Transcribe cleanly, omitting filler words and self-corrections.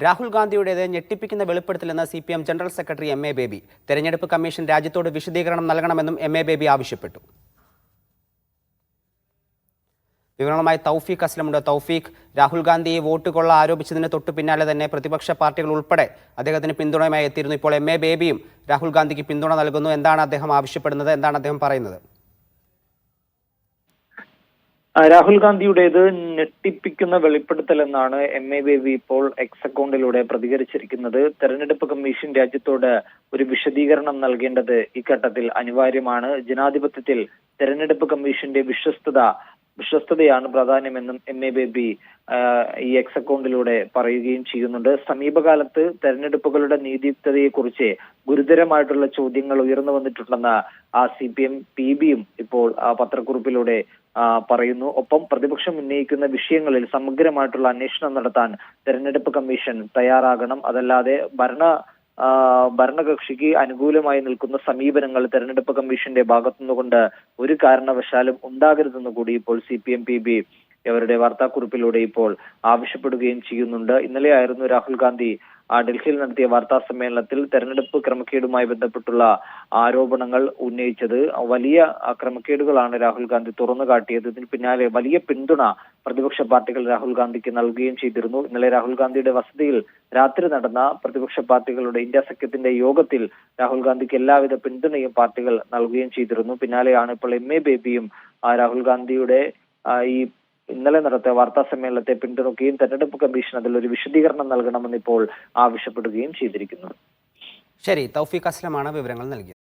രാഹുൽ ഗാന്ധിയുടേത് ഞെട്ടിപ്പിക്കുന്ന വെളിപ്പെടുത്തലെന്ന് CPM general secretary MA baby. തെരഞ്ഞെടുപ്പ് commission രാജ്യത്തോട് വിശദീകരണം നൽകണമെന്നും MA ബേബി ആവശ്യപ്പെട്ടു. വിവരണവുമായി തൗഫീഖ് അസ്ലമുണ്ട്. തൗഫീഖ്, രാഹുൽ ഗാന്ധിയെ വോട്ട് കൊള്ള ആരോപിച്ചതിന് തൊട്ടു പിന്നാലെ തന്നെ പ്രതിപക്ഷ പാർട്ടികൾ ഉൾപ്പെടെ അദ്ദേഹത്തിന് പിന്തുണയുമായി എത്തിയിരുന്നു. ഇപ്പോൾ MA ബേബിയും രാഹുൽ ഗാന്ധിക്ക് പിന്തുണ നൽകുന്നു. എന്താണ് അദ്ദേഹം ആവശ്യപ്പെടുന്നത്? എന്താണ് അദ്ദേഹം പറയുന്നത്? രാഹുൽ ഗാന്ധിയുടേത് ഞെട്ടിപ്പിക്കുന്ന വെളിപ്പെടുത്തൽ എന്നാണ് MA ബേബി ഇപ്പോൾ എക്സ് അക്കൗണ്ടിലൂടെ പ്രതികരിച്ചിരിക്കുന്നത്. തെരഞ്ഞെടുപ്പ് കമ്മീഷൻ രാജ്യത്തോട് ഒരു വിശദീകരണം നൽകേണ്ടത് ഇഘട്ടത്തിൽ അനിവാര്യമാണ്. ജനാധിപത്യത്തിൽ തെരഞ്ഞെടുപ്പ് കമ്മീഷന്റെ വിശ്വസ്തതയാണ് പ്രാധാന്യമെന്നും MA ബേബി ഈ എക്സ് അക്കൗണ്ടിലൂടെ പറയുകയും ചെയ്യുന്നുണ്ട്. സമീപകാലത്ത് തെരഞ്ഞെടുപ്പുകളുടെ നീതിയുക്തതയെക്കുറിച്ച് ഗുരുതരമായിട്ടുള്ള ചോദ്യങ്ങൾ ഉയർന്നു വന്നിട്ടുണ്ടെന്ന് CPM PBയും ഇപ്പോൾ പത്രക്കുറിപ്പിലൂടെ പറയുന്നു. ഒപ്പം പ്രതിപക്ഷം ഉന്നയിക്കുന്ന വിഷയങ്ങളിൽ സമഗ്രമായിട്ടുള്ള അന്വേഷണം നടത്താൻ തെരഞ്ഞെടുപ്പ് കമ്മീഷൻ തയ്യാറാകണം. അതല്ലാതെ ഭരണകക്ഷിക്ക് അനുകൂലമായി നിൽക്കുന്ന സമീപനങ്ങൾ തെരഞ്ഞെടുപ്പ് കമ്മീഷന്റെ ഭാഗത്തുനിന്നുകൊണ്ട് ഒരു കാരണവശാലും ഉണ്ടാകരുതെന്ന് കൂടി ഇപ്പോൾ CPM PB അവരുടെ വാർത്താക്കുറിപ്പിലൂടെ ഇപ്പോൾ ആവശ്യപ്പെടുകയും ചെയ്യുന്നുണ്ട്. ഇന്നലെയായിരുന്നു രാഹുൽ ഗാന്ധി ഡൽഹിയിൽ നടത്തിയ വാർത്താ സമ്മേളനത്തിൽ തെരഞ്ഞെടുപ്പ് ക്രമക്കേടുമായി ബന്ധപ്പെട്ടുള്ള ആരോപണങ്ങൾ ഉന്നയിച്ചത്. വലിയ ക്രമക്കേടുകളാണ് രാഹുൽ ഗാന്ധി തുറന്നു കാട്ടിയത്. ഇതിന് പിന്നാലെ വലിയ പിന്തുണ പ്രതിപക്ഷ പാർട്ടികൾ രാഹുൽ ഗാന്ധിക്ക് നൽകുകയും ചെയ്തിരുന്നു. ഇന്നലെ രാഹുൽ ഗാന്ധിയുടെ വസതിയിൽ രാത്രി നടന്ന പ്രതിപക്ഷ പാർട്ടികളുടെ ഇന്ത്യ സഖ്യത്തിന്റെ യോഗത്തിൽ രാഹുൽ ഗാന്ധിക്ക് എല്ലാവിധ പിന്തുണയും പാർട്ടികൾ നൽകുകയും ചെയ്തിരുന്നു. പിന്നാലെയാണ് ഇപ്പോൾ MA ബേബിയും രാഹുൽ ഗാന്ധിയുടെ ഈ ഇന്നലെ നടത്തിയ വാർത്താ സമ്മേളനത്തെ പിന്തുണയ്ക്കുകയും തെരഞ്ഞെടുപ്പ് കമ്മീഷൻ അതിലൊരു വിശദീകരണം നൽകണമെന്ന് ഇപ്പോൾ ആവശ്യപ്പെടുകയും ചെയ്തിരിക്കുന്നത്. ശരി, തൗഫീഖ് അസ്ലമാണ് വിവരങ്ങൾ നൽകിയത്.